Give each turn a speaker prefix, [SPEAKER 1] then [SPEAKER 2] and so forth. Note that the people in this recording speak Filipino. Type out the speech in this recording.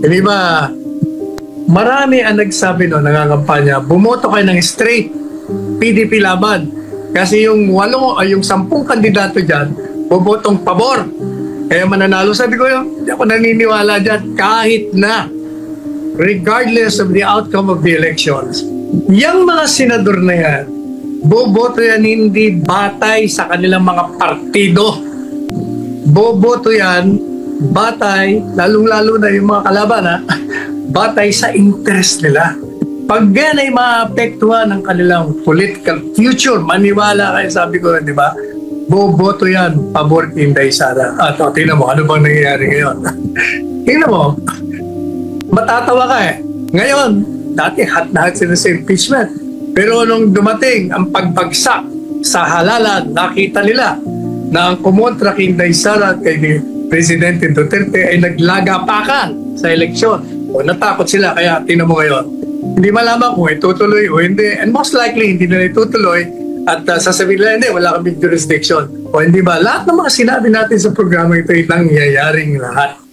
[SPEAKER 1] Hindi ba, marami ang nagsabi no, nangangampanya, bumoto kayo ng straight, PDP laban. Kasi yung 10 kandidato dyan, bubotong pabor. Kaya mananalo. Sabi ko, hindi ako naniniwala dyan kahit na, regardless of the outcome of the elections, yung mga senador na yan, boboto yan hindi batay sa kanilang mga partido. Boboto yan batay, lalong-lalo na yung mga kalaban, batay sa interest nila. Pag yan ay maapektuhan ng kanilang political future, maniwala kayo, sabi ko, di ba? Boboto yan, pabor kay Inday Sara. At tingnan mo, ano bang nangyayari ngayon? Tingnan mo, matatawa ka eh. Ngayon, dati hot na hot sila sa impeachment. Pero nung dumating ang pagbagsak sa halalan, nakita nila na ang kumontra kay Inday Sara at kay Presidente Duterte ay naglagapakan sa eleksyon. O natakot sila, kaya tingnan mo ngayon. Hindi malaman kung itutuloy o hindi. And most likely, hindi nila itutuloy. At sasabihin nila, hindi, wala kaming jurisdiction. O hindi ba, lahat ng mga sinabi natin sa programa ito ay nangyayaring lahat.